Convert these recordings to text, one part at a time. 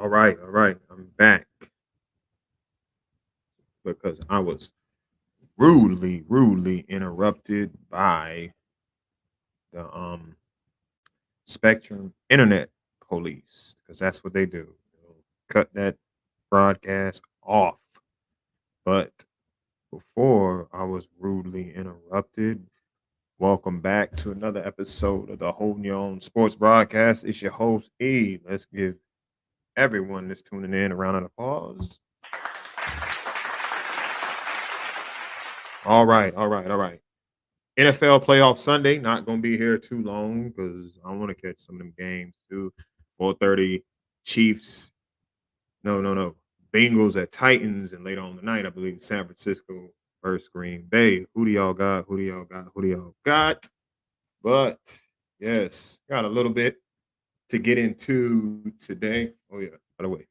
All right. I'm back because I was rudely interrupted by the Spectrum Internet Police because that's what they do. They'll cut that broadcast off. But before I was rudely interrupted, welcome back to another episode of the Holding Your Own Sports Broadcast. It's your host E. Let's give everyone that's tuning in a round of applause. All right. NFL playoff Sunday. Not gonna be here too long because I want to catch some of them games too. 4:30 Chiefs. No. Bengals at Titans, and later on the night, I believe San Francisco versus Green Bay. Who do y'all got? Who do y'all got? Who do y'all got? But yes, got a little bit to get into today. Oh yeah, by the way.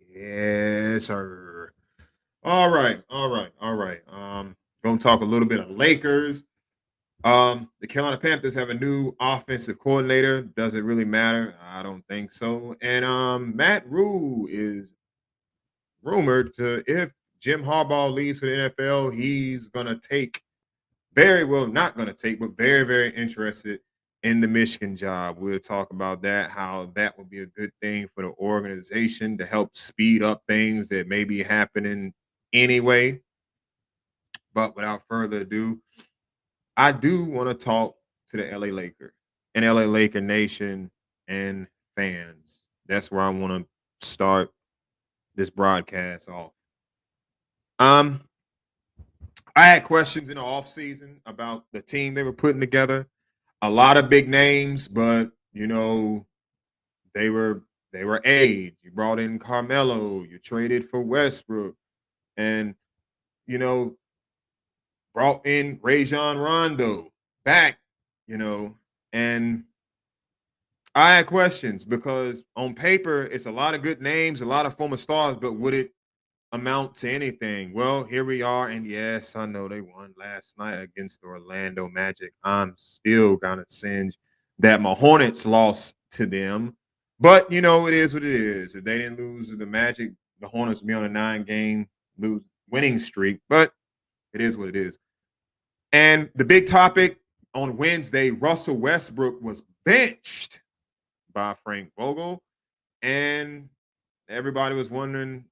Yes, sir. All right. Gonna talk a little bit of Lakers. The Carolina Panthers have a new offensive coordinator. Does it really matter? I don't think so. And Matt Rhule is rumored to, if Jim Harbaugh leaves for the NFL, he's gonna take very well, not gonna take, but very interested in the Michigan job. We'll talk about that, how that would be a good thing for the organization to help speed up things that may be happening anyway. But without further ado, I do want to talk to the LA Lakers and LA Laker Nation and fans. That's where I want to start this broadcast off. Um, I had questions in the offseason about the team they were putting together. A lot of big names, but they were aged. You brought in Carmelo, you traded for Westbrook, and you know, brought in Rajon Rondo back, you know, and I had questions because on paper it's a lot of good names, a lot of former stars, but would it amount to anything? Well, here we are, and yes, I know they won last night against the Orlando Magic. I'm still gonna singe that my Hornets lost to them, but it is what it is. If they didn't lose to the Magic, the Hornets would be on a 9-game lose winning streak, but it is what it is. And the big topic on Wednesday, Russell Westbrook was benched by Frank Vogel, and everybody was wondering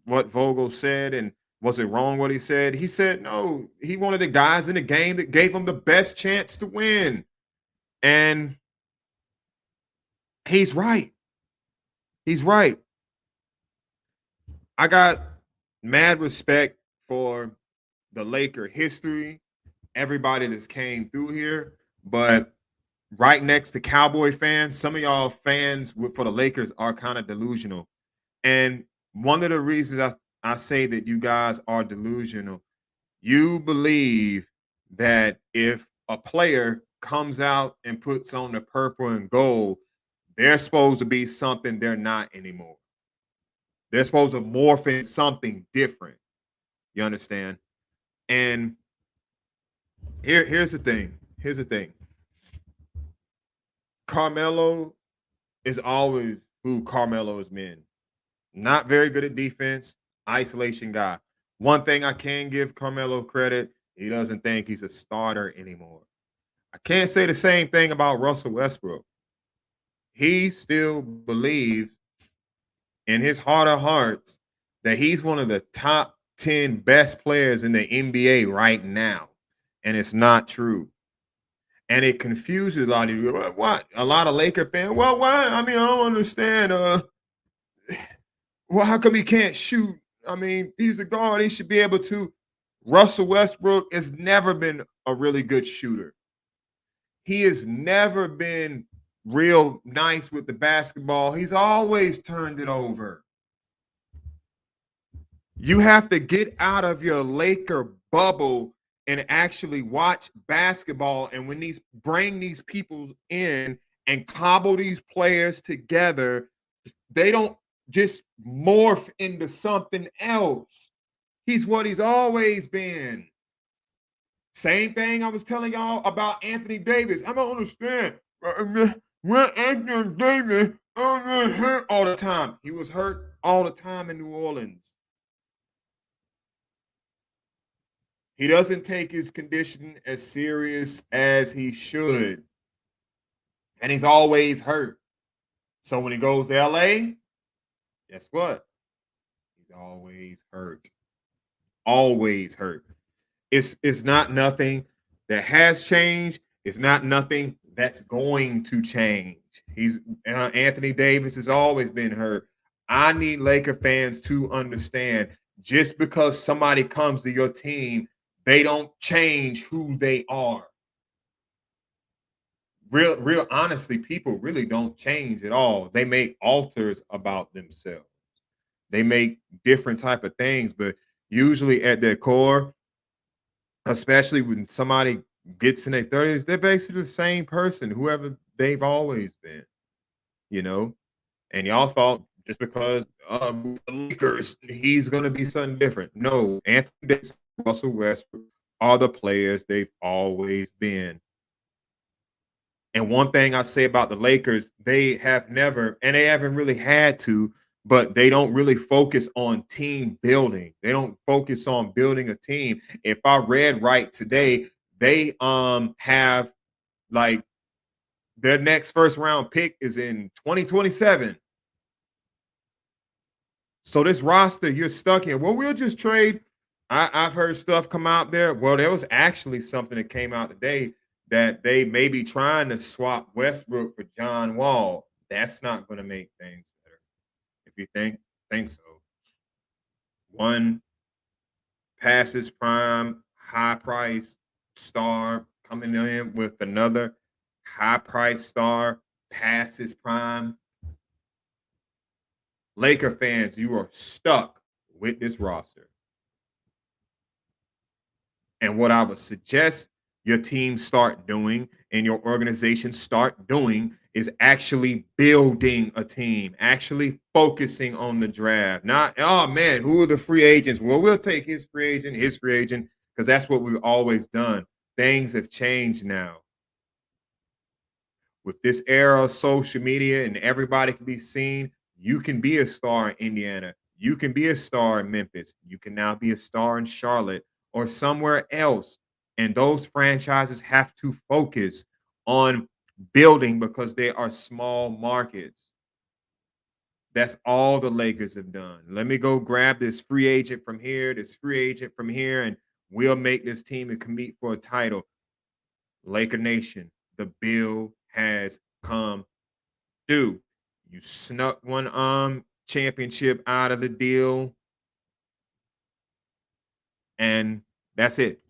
what Vogel said and was it wrong what he said? He said no. He wanted the guys in the game that gave him the best chance to win, and he's right. He's right. I got mad respect for the Laker history, everybody that's came through here, but right next to Cowboy fans, some of y'all fans for the Lakers are kind of delusional. And one of the reasons I say that you guys are delusional, you believe that if a player comes out and puts on the purple and gold, they're supposed to be something they're not anymore. They're supposed to morph into something different. You understand? And here's the thing. Here's the thing. Carmelo is always who Carmelo has been. Not very good at defense, isolation guy. One thing I can give Carmelo credit, he doesn't think he's a starter anymore. I can't say the same thing about Russell Westbrook. He still believes in his heart of hearts that he's one of the top 10 best players in the NBA right now. And it's not true. And it confuses a lot of you. What? A lot of Laker fans. Well, why? I mean, I don't understand. Well, how come he can't shoot? I mean, he's a guard. He should be able to. Russell Westbrook has never been a really good shooter. He has never been real nice with the basketball. He's always turned it over. You have to get out of your Laker bubble and actually watch basketball. And when these bring these people in and cobble these players together, they don't just morph into something else. He's what he's always been. Same thing I was telling y'all about Anthony Davis. I don't understand. When Anthony Davis hurt all the time. He was hurt all the time in New Orleans. He doesn't take his condition as serious as he should. And he's always hurt. So when he goes to LA, guess what? He's always hurt. Always hurt. It's not nothing that has changed. It's not nothing that's going to change. He's Anthony Davis has always been hurt. I need Laker fans to understand just because somebody comes to your team, they don't change who they are. Real honestly, people really don't change at all. They make alters about themselves. They make different type of things, but usually at their core, especially when somebody gets in their 30s, they're basically the same person, whoever they've always been, you know. And y'all thought just because the Lakers, he's gonna be something different. No, Anthony Davis, Russell Westbrook are the players they've always been. And one thing I say about the Lakers, they have never, and they haven't really had to, but they don't really focus on team building. They don't focus on building a team. If I read right today, they have like their next first round pick is in 2027. So this roster, you're stuck in. Well, we'll just trade. I've heard stuff come out there. Well, there was actually something that came out today that they may be trying to swap Westbrook for John Wall. That's not going to make things better. If you think so. One past his prime, high price star coming in with another high price star past his prime. Laker fans, you are stuck with this roster. And what I would suggest your team start doing and your organization start doing is actually building a team, actually focusing on the draft. Not, oh man, who are the free agents? Well, we'll take his free agent, because that's what we've always done. Things have changed now. With this era of social media and everybody can be seen, you can be a star in Indiana. You can be a star in Memphis. You can now be a star in Charlotte or somewhere else. And those franchises have to focus on building because they are small markets. That's all the Lakers have done. Let me go grab this free agent from here, this free agent from here, and we'll make this team and compete for a title. Laker Nation, the bill has come due. You snuck one championship out of the deal, and that's it.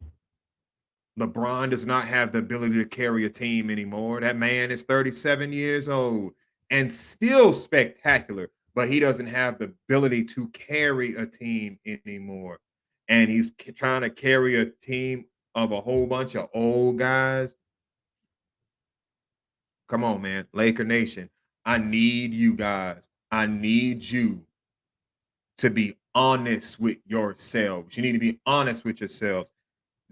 LeBron does not have the ability to carry a team anymore. That man is 37 years old and still spectacular, but he doesn't have the ability to carry a team anymore. And he's trying to carry a team of a whole bunch of old guys. Come on, man. Laker Nation. I need you guys. I need you to be honest with yourselves. You need to be honest with yourselves.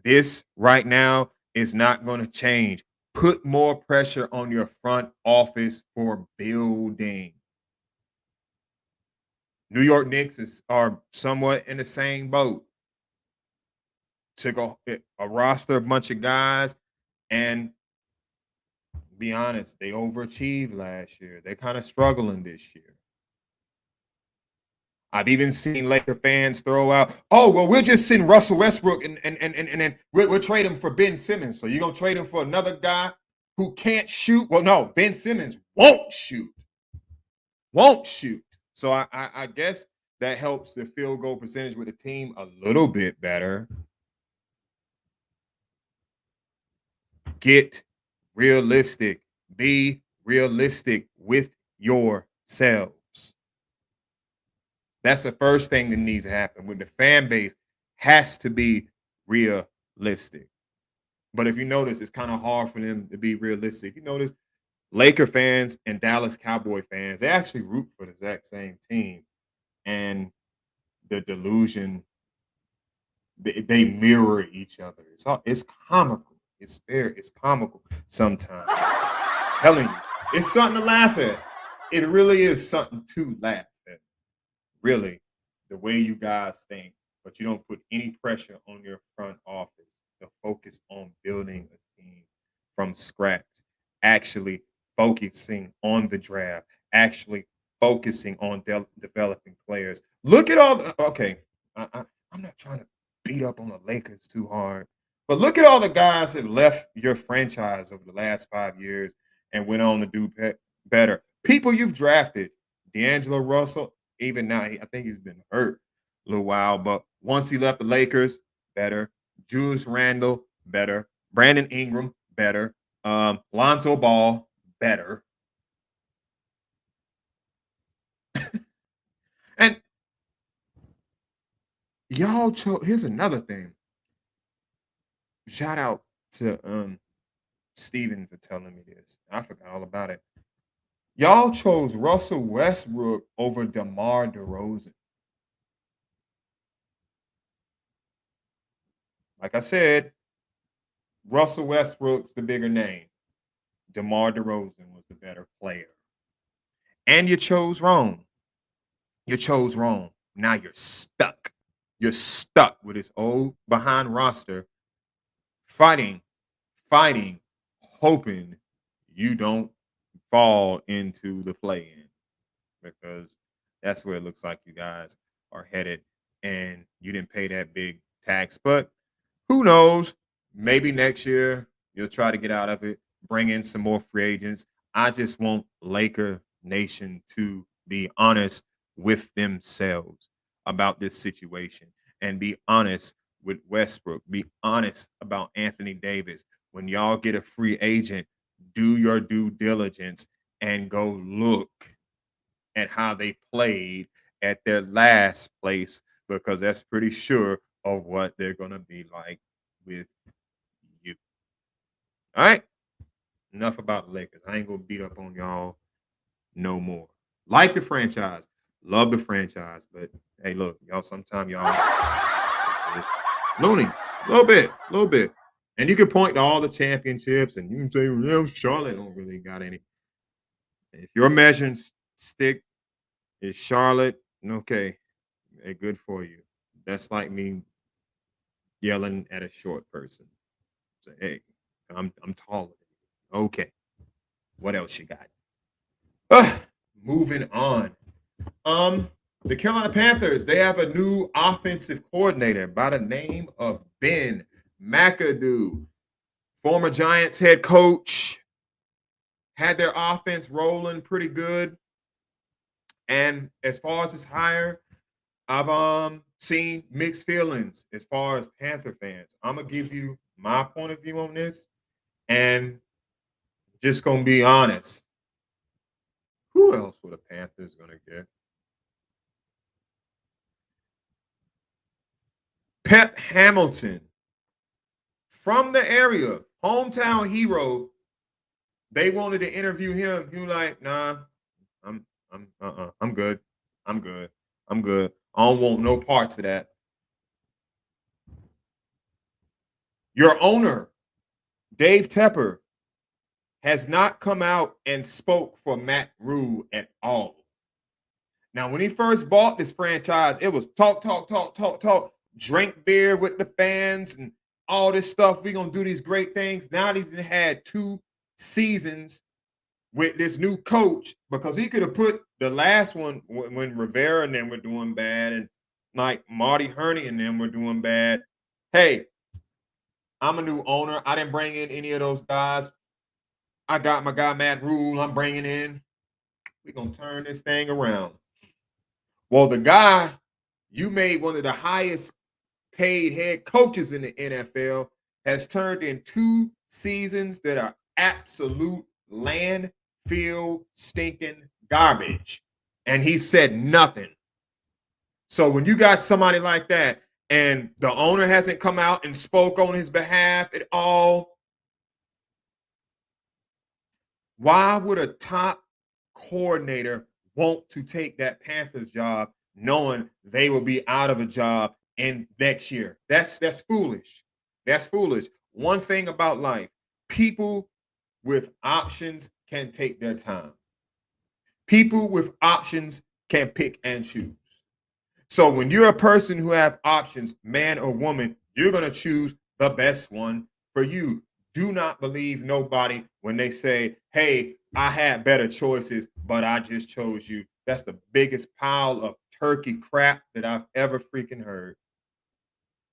This right now is not going to change. Put more pressure on your front office for building. New York Knicks are somewhat in the same boat. Took a roster, a bunch of guys, and be honest, they overachieved last year. They're kind of struggling this year. I've even seen Laker fans throw out, oh, well, we'll just send Russell Westbrook and then we'll trade him for Ben Simmons. So you're going to trade him for another guy who can't shoot? Well, no, Ben Simmons won't shoot. Won't shoot. So I guess that helps the field goal percentage with the team a little bit better. Get realistic. Be realistic with yourselves. That's the first thing that needs to happen with the fan base. Has to be realistic. But if you notice, it's kind of hard for them to be realistic. You notice Laker fans and Dallas Cowboy fans, they actually root for the exact same team. And the delusion they mirror each other. It's comical. It's comical sometimes. I'm telling you, it's something to laugh at. It really is something to laugh at. Really, the way you guys think, but you don't put any pressure on your front office to focus on building a team from scratch, actually focusing on the draft, actually focusing on developing players. Look at all the, okay, I'm not trying to beat up on the Lakers too hard, but look at all the guys that left your franchise over the last 5 years and went on to do better. People you've drafted, D'Angelo Russell, even now, I think he's been hurt a little while, but once he left the Lakers, better. Julius Randle, better. Brandon Ingram, better. Lonzo Ball, better. And y'all chose. Here's another thing. Shout out to Steven for telling me this. I forgot all about it. Y'all chose Russell Westbrook over DeMar DeRozan. Like I said, Russell Westbrook's the bigger name. DeMar DeRozan was the better player. And you chose wrong. You chose wrong. Now you're stuck. You're stuck with this old behind roster, fighting, fighting, hoping you don't fall into the play in because that's where it looks like you guys are headed. And you didn't pay that big tax. But who knows? Maybe next year you'll try to get out of it, bring in some more free agents. I just want Laker Nation to be honest with themselves about this situation and be honest with Westbrook. Be honest about Anthony Davis. When y'all get a free agent, do your due diligence and go look at how they played at their last place because that's pretty sure of what they're going to be like with you. All right. Enough about the Lakers. I ain't going to beat up on y'all no more. Like the franchise. Love the franchise. But hey, look, y'all, sometimes y'all loony. A little bit. A little bit. And you can point to all the championships and you can say, well, Charlotte don't really got any. If your measuring stick is Charlotte, okay, hey, good for you. That's like me yelling at a short person. Say, hey, I'm taller than you. Okay. What else you got? Moving on. The Carolina Panthers, they have a new offensive coordinator by the name of Ben McAdoo. Former Giants head coach. Had their offense rolling pretty good. And as far as his hire, I've seen mixed feelings as far as Panther fans. I'm gonna give you my point of view on this, and just gonna be honest. Who else were the Panthers gonna get? Pep Hamilton from the area, hometown hero. They wanted to interview him. He was like, "Nah, I'm good. I'm good. I'm good. I don't want no parts of that." Your owner, Dave Tepper, has not come out and spoke for Matt Rhule at all. Now, when he first bought this franchise, it was talk, talk, talk, talk, talk, drink beer with the fans and all this stuff. We're going to do these great things. Now he's had 2 seasons with this new coach because he could have put the last one when Rivera and them were doing bad and like Marty Herney and them were doing bad. Hey, I'm a new owner. I didn't bring in any of those guys. I got my guy Matt Rhule. I'm bringing in. We're gonna turn this thing around. Well, the guy you made one of the highest paid head coaches in the NFL has turned in 2 seasons that are absolute landfill stinking garbage, and he said nothing. So when you got somebody like that, and the owner hasn't come out and spoke on his behalf at all, why would a top coordinator want to take that Panthers job knowing they will be out of a job in next year. That's foolish. That's foolish. One thing about life, people with options can take their time. People with options can pick and choose. So when you're a person who have options, man or woman, you're going to choose the best one for you. Do not believe nobody when they say, hey, I had better choices, but I just chose you. That's the biggest pile of turkey crap that I've ever freaking heard.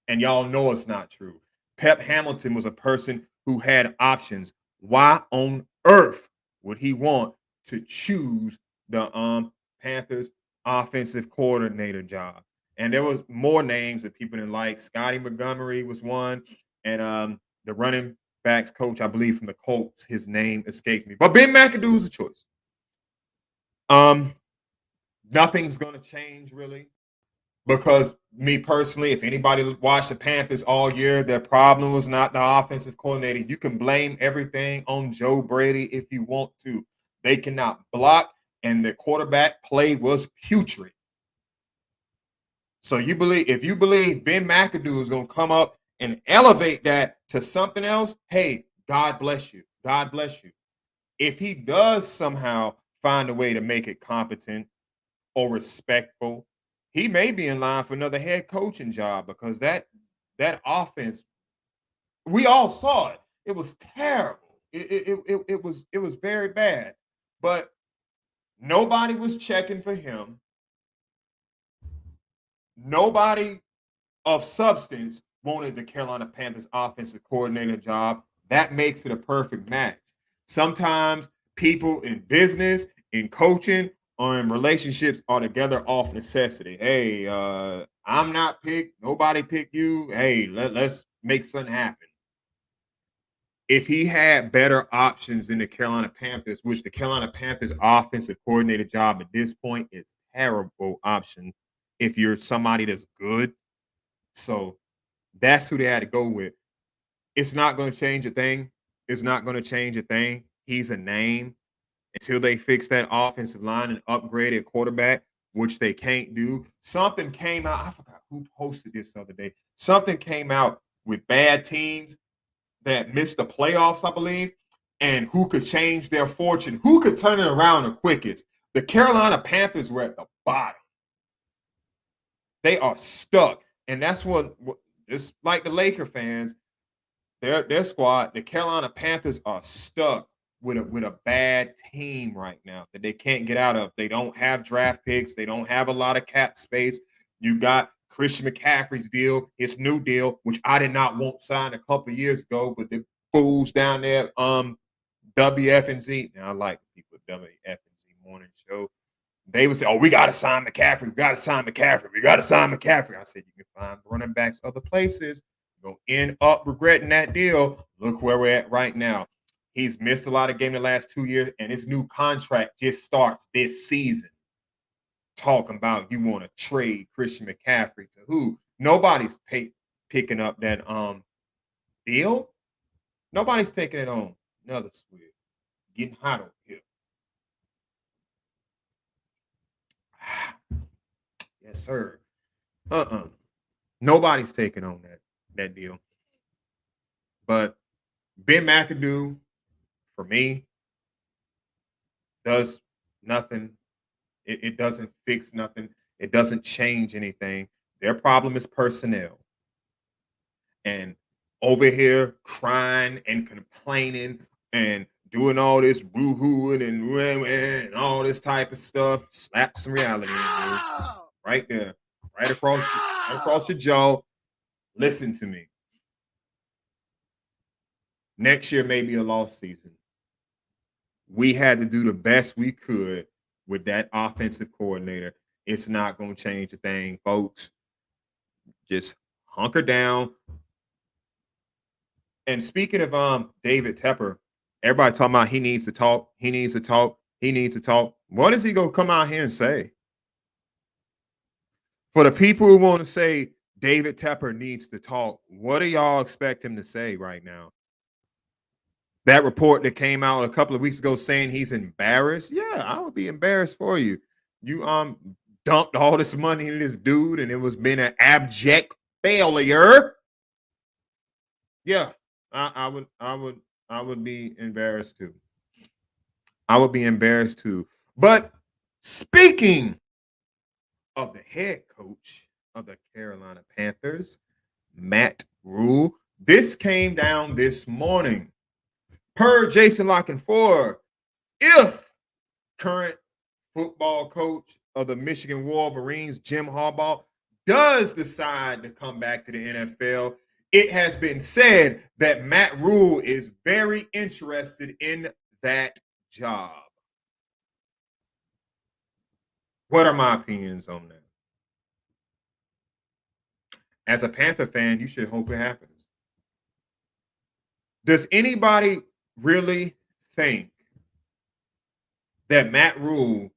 And y'all know it's not true. Pep Hamilton was a person who had options. Why on earth would he want to choose the Panthers offensive coordinator job? And there was more names that people didn't like. Scotty Montgomery was one, and the running backs coach, I believe from the Colts, his name escapes me. But Ben McAdoo is a choice. Um, Nothing's gonna change really. Because me personally, if anybody watched the Panthers all year, their problem was not the offensive coordinator. You can blame everything on Joe Brady if you want to. They cannot block, and the quarterback play was putrid. So if you believe Ben McAdoo is going to come up and elevate that to something else, hey, God bless you. God bless you. If he does somehow find a way to make it competent or respectful, he may be in line for another head coaching job because that offense, we all saw it. It was terrible. It was very bad. But nobody was checking for him. Nobody of substance wanted the Carolina Panthers offensive coordinator job. That makes it a perfect match. Sometimes people in business, in coaching, or in relationships are together off necessity. Hey, I'm not picked. Nobody picked you. Hey, let's make something happen. If he had better options than the Carolina Panthers, which the Carolina Panthers offensive coordinator job at this point is terrible option if you're somebody that's good. So that's who they had to go with. It's not going to change a thing. It's not going to change a thing. He's a name until they fix that offensive line and upgrade a quarterback, which they can't do. Something came out. I forgot who posted this the other day. Something came out with bad teams that missed the playoffs, I believe, and who could change their fortune, who could turn it around the quickest. The Carolina Panthers were at the bottom. They are stuck. And that's what it's like the Laker fans. Their squad, the Carolina Panthers, are stuck with a bad team right now that they can't get out of. They don't have draft picks. They don't have a lot of cap space. You got Christian McCaffrey's deal, his new deal, which I did not want signed a couple of years ago, but the fools down there, WFNZ. Now I like the people at WFNZ morning show. They would say, "Oh, we got to sign McCaffrey. We got to sign McCaffrey. We got to sign McCaffrey." I said, "You can find running backs other places. You're going to end up regretting that deal." Look where we're at right now. He's missed a lot of games the last 2 years, and his new contract just starts this season. Talking about you want to trade Christian McCaffrey to who? Nobody's picking up that deal. Nobody's taking it on. Another swig. Getting hot over here. Yes, sir. Nobody's taking on that deal. But Ben McAdoo, for me, does nothing. It doesn't fix nothing. It doesn't change anything. Their problem is personnel. And over here crying and complaining and doing all this boo-hooing and all this type of stuff, slap some reality in you. Right there. Right across your jaw. Listen to me. Next year may be a lost season. We had to do the best we could with that offensive coordinator. It's not going to change a thing, folks. Just hunker down. And speaking of David Tepper, everybody talking about he needs to talk. He needs to talk. He needs to talk. What is he going to come out here and say? For the people who want to say David Tepper needs to talk, what do y'all expect him to say right now? That report that came out a couple of weeks ago saying he's embarrassed. Yeah, I would be embarrassed for you. You dumped all this money in this dude and it was been an abject failure. Yeah, I would be embarrassed too. I would be embarrassed too. But speaking of the head coach of the Carolina Panthers, Matt Rhule, this came down this morning. Per Jason Laconfora, if current football coach of the Michigan Wolverines, Jim Harbaugh, does decide to come back to the NFL, it has been said that Matt Rhule is very interested in that job. What are my opinions on that? As a Panther fan, you should hope it happens. Does anybody really think that Matt Rhule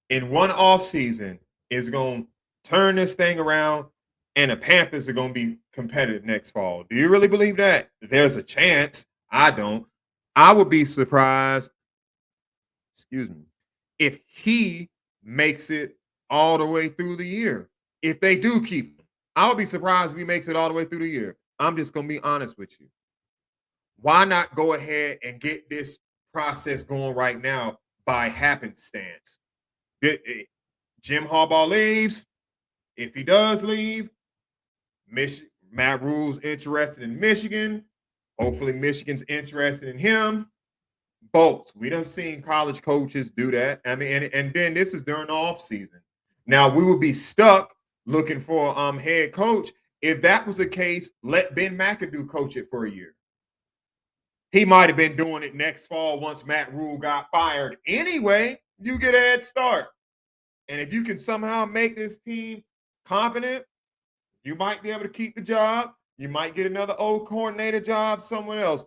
in one off season is going to turn this thing around and the Panthers are going to be competitive next fall? Do you really believe that? There's a chance. I don't. I would be surprised, excuse me, if he makes it all the way through the year. If they do keep him, I would be surprised if he makes it all the way through the year. I'm just going to be honest with you. Why not go ahead and get this process going right now by happenstance? Jim Harbaugh leaves. If he does leave, Matt Rhule's interested in Michigan. Hopefully, Michigan's interested in him. Both. We done seen college coaches do that. I mean, and then this is during the off season. Now we would be stuck looking for head coach. If that was the case, let Ben McAdoo coach it for a year. He might have been doing it next fall once Matt Rhule got fired. Anyway, you get a head start. And if you can somehow make this team competent, you might be able to keep the job. You might get another old coordinator job somewhere else.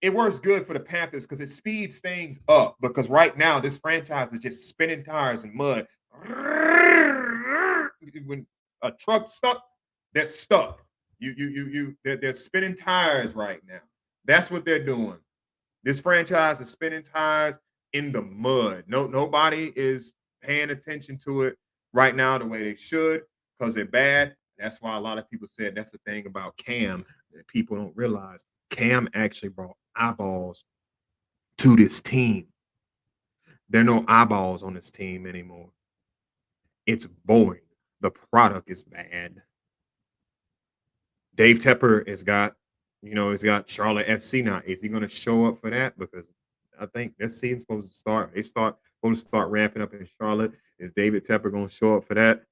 It works good for the Panthers because it speeds things up. Because right now, this franchise is just spinning tires in mud. When a truck's stuck, they're stuck. They're spinning tires right now. That's what they're doing. This franchise is spinning tires in the mud. Nobody is paying attention to it right now the way they should because they're bad. That's why a lot of people said that's the thing about Cam that people don't realize. Cam actually brought eyeballs to this team. There are no eyeballs on this team anymore. It's boring. The product is bad. Dave Tepper has got Charlotte FC now. Is he going to show up for that? Because I think this season's supposed to start. Supposed to start ramping up in Charlotte. Is David Tepper going to show up for that?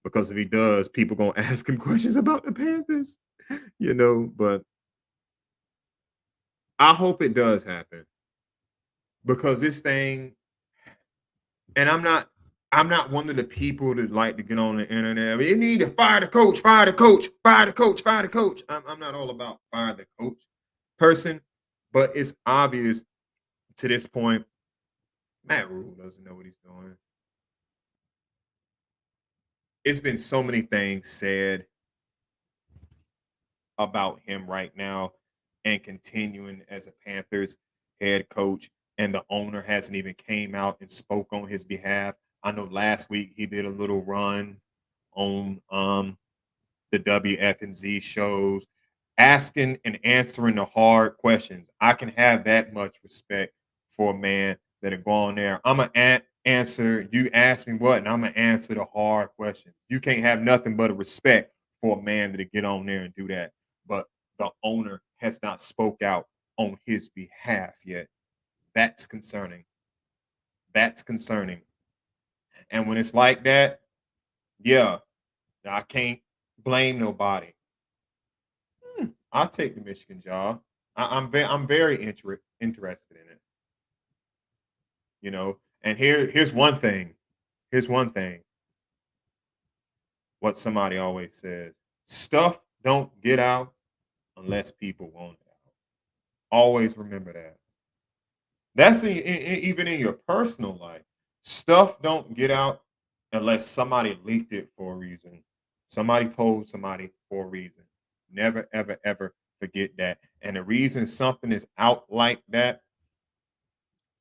Because if he does, people going to ask him questions about the Panthers. But I hope it does happen because this thing, and I'm not one of the people that like to get on the internet. I mean, you need to fire the coach, fire the coach, fire the coach, fire the coach. I'm not all about fire the coach person, but it's obvious to this point, Matt Rhule doesn't know what he's doing. It's been so many things said about him right now and continuing as a Panthers head coach, and the owner hasn't even came out and spoke on his behalf. I know last week he did a little run on the WF and Z shows, asking and answering the hard questions. I can have that much respect for a man that'll go on there. I'm gonna answer. You ask me what, and I'm gonna answer the hard questions. You can't have nothing but a respect for a man that'll get on there and do that. But the owner has not spoke out on his behalf yet. That's concerning. That's concerning. And when it's like that, yeah, I can't blame nobody. I'll take the Michigan job. I'm very interested in it. And here's one thing. Here's one thing. What somebody always says: stuff don't get out unless people want it out. Always remember that. That's even in your personal life. Stuff don't get out unless somebody leaked it for a reason. Somebody told somebody for a reason. Never, ever, ever forget that. And the reason something is out like that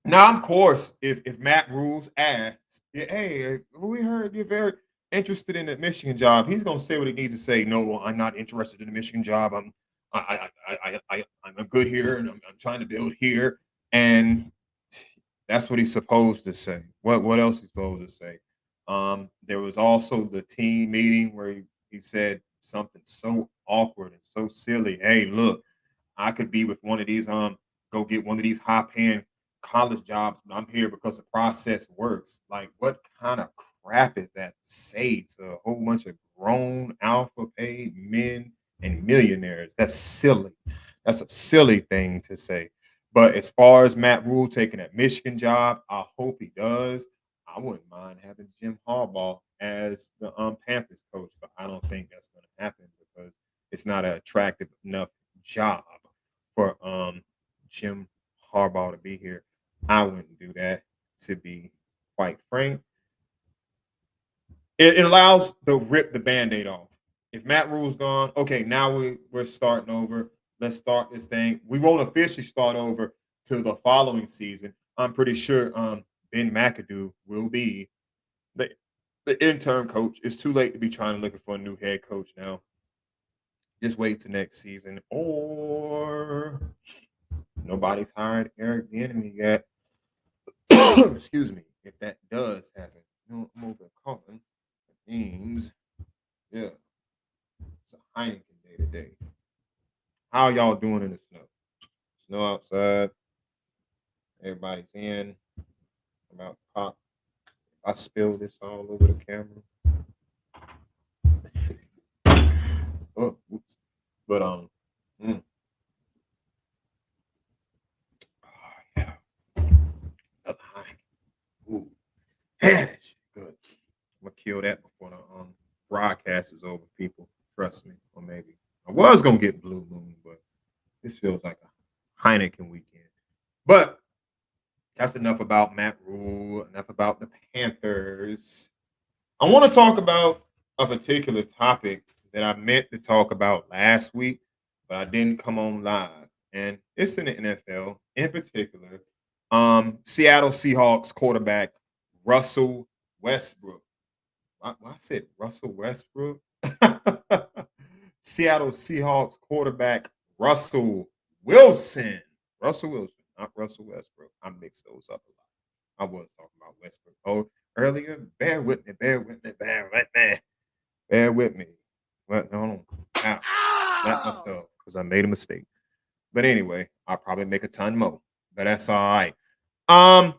Now, of course, if Matt Rule's asked, yeah, hey, we heard you're very interested in the Michigan job, he's gonna say what he needs to say. No, I'm not interested in the Michigan job. I'm good here, and I'm trying to build here, and that's what he's supposed to say. What else is supposed to say? There was also the team meeting where he said something so awkward and so silly. Hey, look, I could be with one of these go get one of these high paying college jobs, but I'm here because the process works. Like, what kind of crap is that to say to a whole bunch of grown alpha paid men and millionaires? That's silly. That's a silly thing to say. But as far as Matt Rule taking that Michigan job, I hope he does. I wouldn't mind having Jim Harbaugh as the Panthers coach, but I don't think that's going to happen because it's not an attractive enough job for Jim Harbaugh to be here. I wouldn't do that, to be quite frank. It allows to rip the band-aid off. If Matt Rule's gone, okay, now we're starting over. Let's start this thing. We won't officially start over till the following season. I'm pretty sure Ben McAdoo will be the, the interim coach. It's too late to be trying to look for a new head coach now. Just wait till next season, or nobody's hired Eric the enemy yet. Excuse me. If that does happen, I'm over calling. It means, yeah, it's a Heineken day today. How y'all doing in the snow? Snow outside. Everybody's in. About to pop. If I spill this all over the camera. Oh, oops. But mm. Oh, yeah. Another Heineken. Ooh, yeah, that shit good. I'm gonna kill that before the broadcast is over, people. Trust me. Or maybe I was gonna get Blue Moon, but this feels like a Heineken weekend. But that's enough about Matt Rule, enough about the Panthers. I want to talk about a particular topic that I meant to talk about last week, but I didn't come on live. And it's in the NFL, in particular. Seattle Seahawks quarterback Russell Westbrook. I said Russell Westbrook. Seattle Seahawks quarterback Russell Wilson. Russell Wilson, not Russell Westbrook. I mixed those up a lot. I was talking about Westbrook. Oh, earlier. Bear with me. Bear with me. Bear with me. Bear with me. What? Hold on. Ow. Slap myself because I made a mistake. But anyway, I'll probably make a ton more. But that's all right. Um,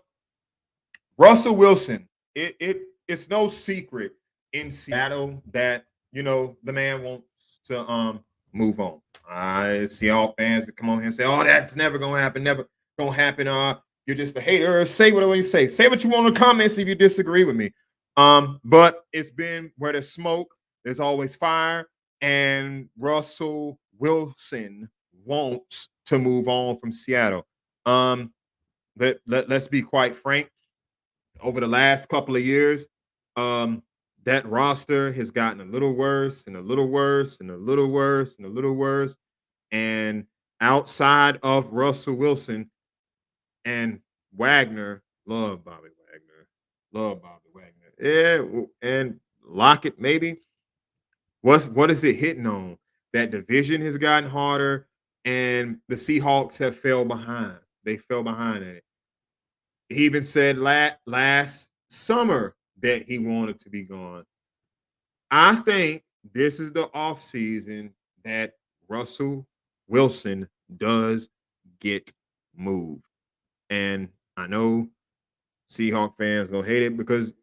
Russell Wilson. It's no secret in Seattle that the man wants to move on. I see all fans that come on here and say, "Oh, that's never gonna happen. Never gonna happen." You're just a hater. Say whatever you say. Say what you want in the comments if you disagree with me. But it's been where there's smoke, there's always fire, and Russell Wilson wants to move on from Seattle. Let's be quite frank. Over the last couple of years, um, that roster has gotten a little worse and a little worse and a little worse and a little worse. And outside of Russell Wilson and Wagner, love Bobby Wagner, love Bobby Wagner. Yeah, and Lockett maybe. What is it hitting on? That division has gotten harder, and the Seahawks have fell behind. They fell behind in it. He even said last summer that he wanted to be gone. I think this is the offseason that Russell Wilson does get moved. And I know Seahawk fans gonna hate it because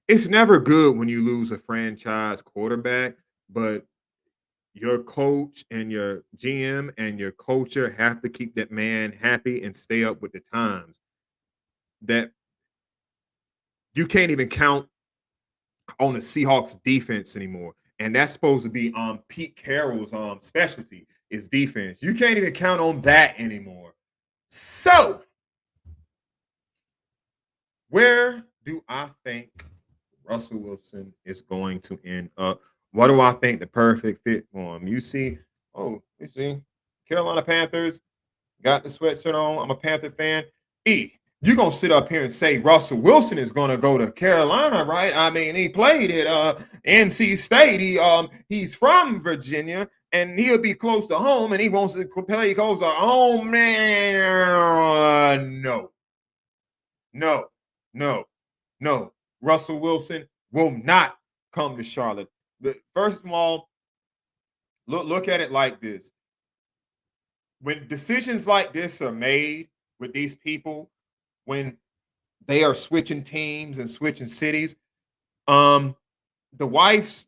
it's never good when you lose a franchise quarterback, but your coach and your GM and your culture have to keep that man happy and stay up with the times. That you can't even count on the Seahawks defense anymore. And that's supposed to be Pete Carroll's specialty is defense. You can't even count on that anymore. So, where do I think Russell Wilson is going to end up? What do I think the perfect fit for him? You see, Carolina Panthers got the sweatshirt on. I'm a Panther fan. you're gonna sit up here and say Russell Wilson is gonna go to Carolina, right? I mean, he played at NC State. He's from Virginia, and he'll be close to home, and he wants to play close to home. Man, no, no, no, no. Russell Wilson will not come to Charlotte. But first of all, look at it like this: when decisions like this are made with these people, when they are switching teams and switching cities, um, the wife's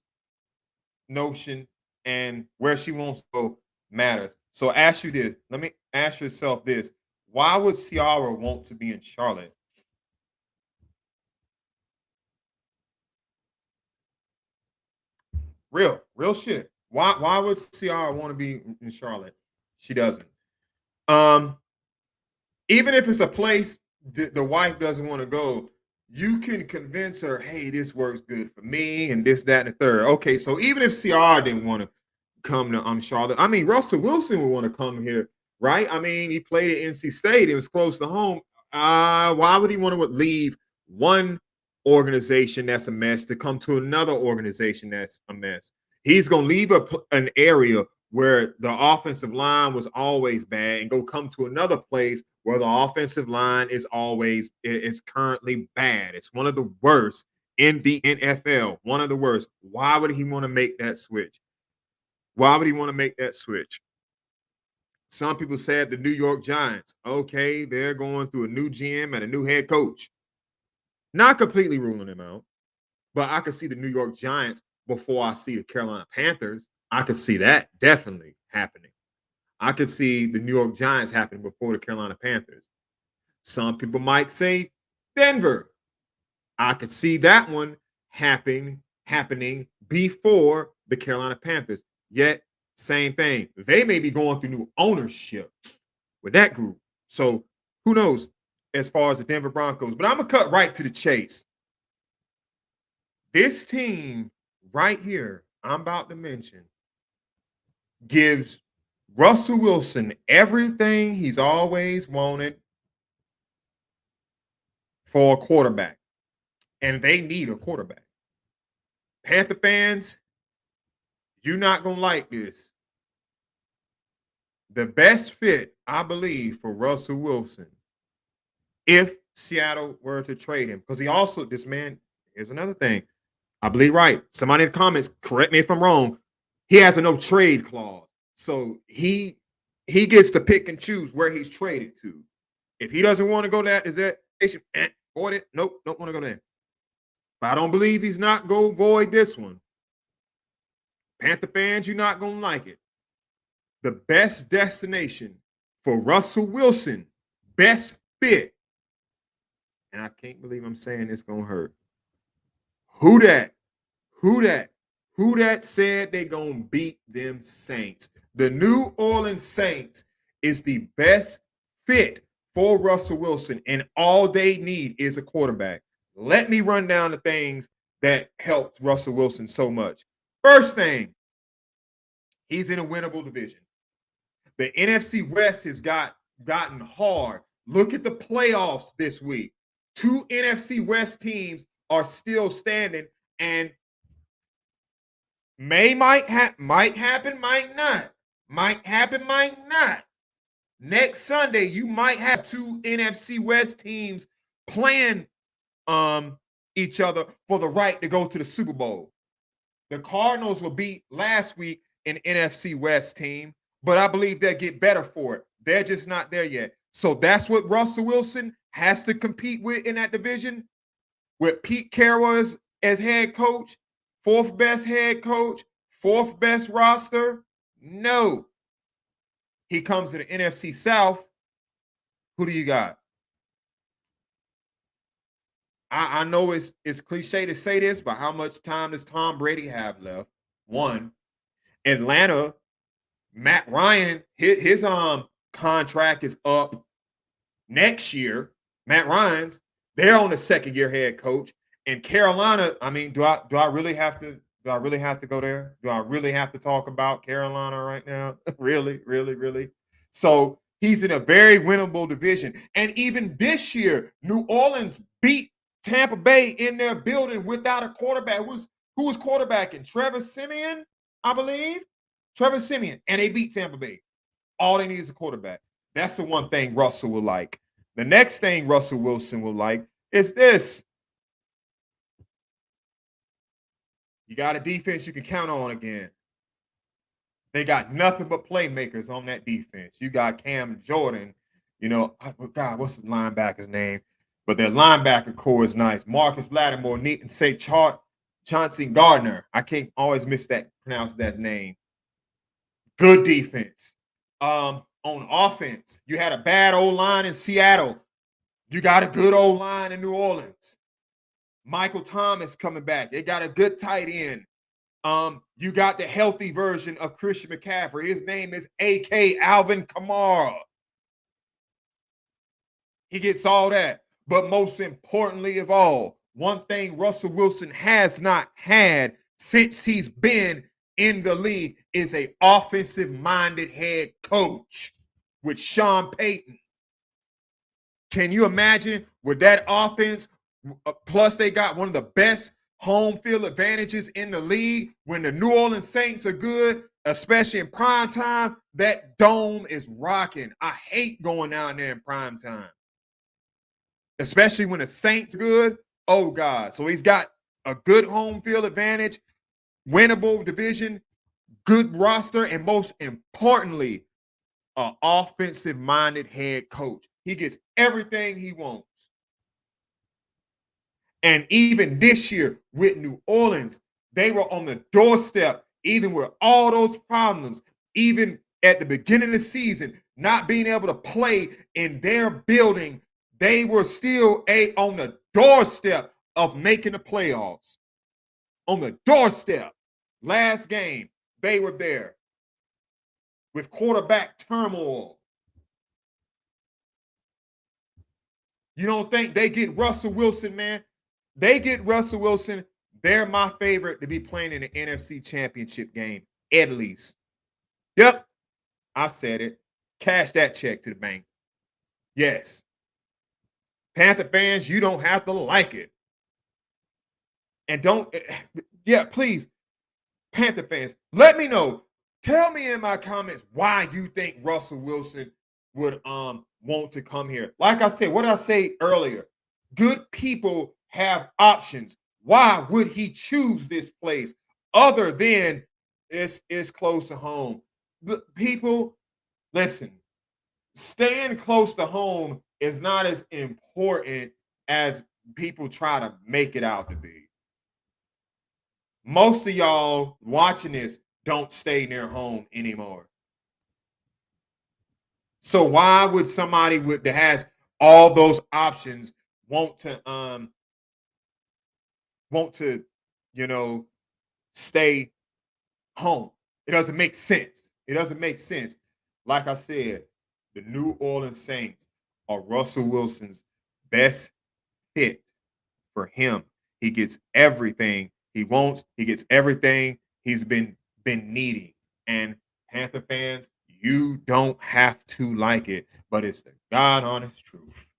notion and where she wants to go matters. So ask you this. Let me ask yourself this. Why would Ciara want to be in Charlotte? Real shit. Why would Ciara want to be in Charlotte? She doesn't. Um, Even if it's a place the wife doesn't want to go, you can convince her, hey, this works good for me and this, that, and the third. Okay, so even if Ciara didn't want to come to Charlotte, I mean, Russell Wilson would want to come here, right? I mean, he played at NC State. It was close to home. Why would he want to leave one organization that's a mess to come to another organization that's a mess? He's going to leave an area where the offensive line was always bad and go come to another place where the offensive line is currently bad. It's one of the worst in the NFL, one of the worst. Why would he want to make that switch? Why would he want to make that switch? Some people said the New York Giants. Okay, they're going through a new GM and a new head coach. Not completely ruling him out, but I could see the New York Giants before I see the Carolina Panthers. I could see that definitely happening. I could see the New York Giants happening before the Carolina Panthers. Some people might say Denver. I could see that one happening before the Carolina Panthers. Yet, same thing. They may be going through new ownership with that group. So who knows as far as the Denver Broncos. But I'm going to cut right to the chase. This team right here, I'm about to mention, gives Russell Wilson everything he's always wanted for a quarterback. And they need a quarterback. Panther fans, you're not going to like this. The best fit, I believe, for Russell Wilson, if Seattle were to trade him, because this man, here's another thing. I believe right. Somebody in the comments, correct me if I'm wrong. He has a no trade clause. So he gets to pick and choose where he's traded to. If he doesn't want to go there, is that void it? Nope, don't want to go there. But I don't believe he's not going to void this one. Panther fans, you're not going to like it. The best destination for Russell Wilson, best fit. And I can't believe I'm saying it's going to hurt. Who that said they going to beat them Saints? The New Orleans Saints is the best fit for Russell Wilson, and all they need is a quarterback. Let me run down the things that helped Russell Wilson so much. First thing, he's in a winnable division. The NFC West has gotten hard. Look at the playoffs this week. 2 NFC West teams are still standing, and might happen, might not. Might happen, might not. Next Sunday, you might have 2 NFC West teams playing each other for the right to go to the Super Bowl. The Cardinals were beat last week in NFC West team, but I believe they'll get better for it. They're just not there yet. So that's what Russell Wilson has to compete with in that division, with Pete Carroll as head coach, 4th best head coach, 4th best roster. No. He comes to the NFC South. Who do you got? I know it's cliche to say this, but how much time does Tom Brady have left? 1. Atlanta, Matt Ryan, his contract is up next year. Matt Ryan's, they're on the 2nd-year head coach. And Carolina, I mean, do I really have to go there? Do I really have to talk about Carolina right now? Really? So He's in a very winnable division. And even this year, New Orleans beat Tampa Bay in their building without a quarterback. Who was quarterbacking? Trevor Siemian, I believe. Trevor Siemian. And they beat Tampa Bay. All they need is a quarterback. That's the one thing Russell will like. The next thing Russell Wilson will like is this. You got a defense you can count on again. They got nothing but playmakers on that defense. You got Cam Jordan, God, what's the linebacker's name? But their linebacker core is nice. Marcus Lattimore, neat and say Chauncey Gardner. I can't always pronounce that name. Good defense. On offense, you had a bad O-line in Seattle. You got a good O-line in New Orleans. Michael Thomas coming back. They got a good tight end. You got the healthy version of Christian McCaffrey. His name is A.K. Alvin Kamara. He gets all that. But most importantly of all, one thing Russell Wilson has not had since he's been in the league is an offensive-minded head coach with Sean Payton. Can you imagine with that offense? Plus, they got one of the best home field advantages in the league. When the New Orleans Saints are good, especially in prime time, that dome is rocking. I hate going down there in prime time, especially when the Saints are good. Oh, God. So he's got a good home field advantage, winnable division, good roster, and most importantly, an offensive-minded head coach. He gets everything he wants. And even this year with New Orleans, they were on the doorstep, even with all those problems, even at the beginning of the season, not being able to play in their building, they were still on the doorstep of making the playoffs. On the doorstep. Last game, they were there with quarterback turmoil. You don't think they get Russell Wilson, man? They get Russell Wilson. They're my favorite to be playing in the NFC Championship game, at least. Yep, I said it. Cash that check to the bank. Yes. Panther fans, you don't have to like it. And please, Panther fans, let me know. Tell me in my comments why you think Russell Wilson would want to come here. Like I said, what did I say earlier? Good people have options. Why would he choose this place other than it's close to home? People, listen, staying close to home is not as important as people try to make it out to be. Most of y'all watching this don't stay near home anymore. So why would somebody that has all those options want to stay home? It doesn't make sense. It doesn't make sense. Like I said, the New Orleans Saints are Russell Wilson's best fit for him. He gets everything he wants. He gets everything he's been needing. And Panther fans, you don't have to like it, but it's the God honest truth.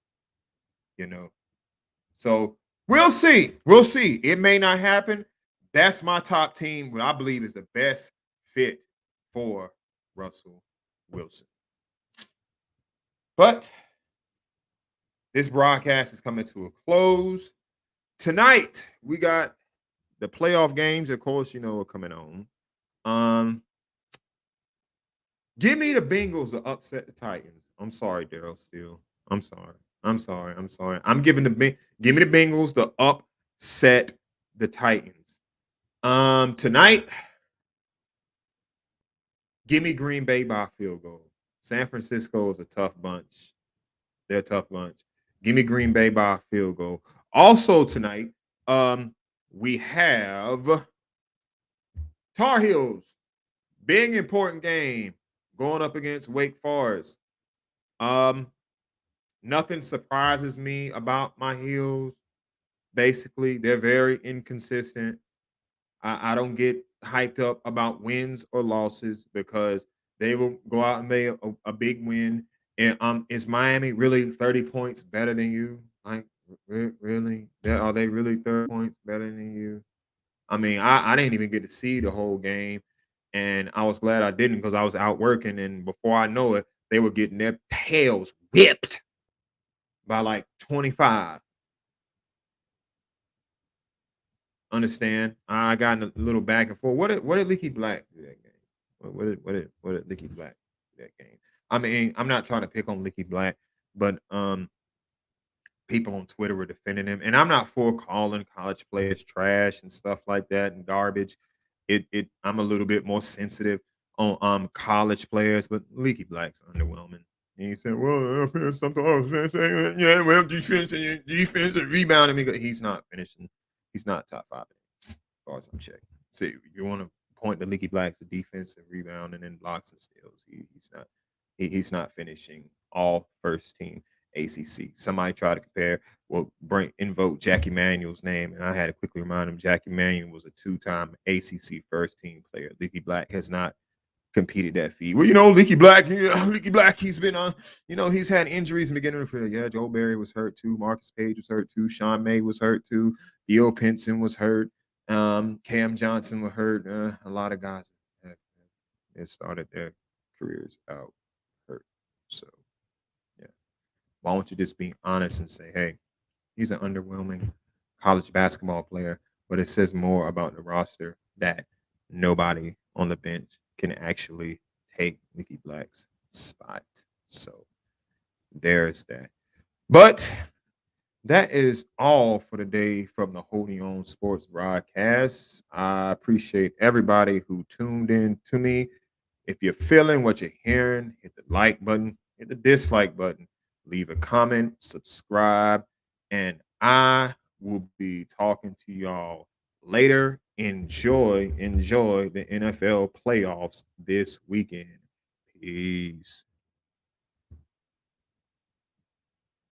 So we'll see. We'll see. It may not happen. That's my top team, what I believe is the best fit for Russell Wilson. But this broadcast is coming to a close. Tonight, we got the playoff games, of course, are coming on. Give me the Bengals to upset the Titans. I'm sorry, Daryl Steele. I'm sorry. I'm giving give me the Bengals to upset the Titans. Tonight, give me Green Bay by a field goal. San Francisco is a tough bunch. They're a tough bunch. Give me Green Bay by a field goal. Also tonight, we have Tar Heels. Big important game going up against Wake Forest. Nothing surprises me about my Heels. Basically, they're very inconsistent. I don't get hyped up about wins or losses because they will go out and make a big win And is Miami really 30 points better than you? Like, really? Are they really 30 points better than you? I mean, I didn't even get to see the whole game, and I was glad I didn't because I was out working, and before I know it, they were getting their tails whipped by like 25. Understand? I got in a little back and forth. What did Leaky Black do that game? What did Leaky Black do that game? I mean, I'm not trying to pick on Leaky Black, but people on Twitter were defending him, and I'm not for calling college players trash and stuff like that and garbage. I'm a little bit more sensitive on college players, but Leaky Black's underwhelming. And he said, "Well, something else, yeah, well, defense and rebounding." He's not finishing. He's not top five as far as I'm checking. See, you want to point to Leaky Black's defense and rebounding and blocks and steals. He's not. He's not finishing all first team ACC. Somebody tried to compare, well, invoke Jackie Manuel's name, and I had to quickly remind him Jackie Manuel was a two-time ACC first team player. Leaky Black has not competed that feat. Well, Leaky Black, he's been on, he's had injuries in the beginning of the career. Yeah, Joe Barry was hurt too. Marcus Page was hurt too. Sean May was hurt too. Theo Pinson was hurt. Cam Johnson was hurt. A lot of guys have started their careers out hurt. So, yeah. Why don't you just be honest and say, hey, he's an underwhelming college basketball player, but it says more about the roster that nobody on the bench can actually take Leaky Black's spot. So there's that. But that is all for today from the Holding On Sports broadcast. I appreciate everybody who tuned in to me. If you're feeling what you're hearing, hit the like button, hit the dislike button, leave a comment, subscribe, and I will be talking to y'all later. Enjoy the NFL playoffs this weekend. Peace.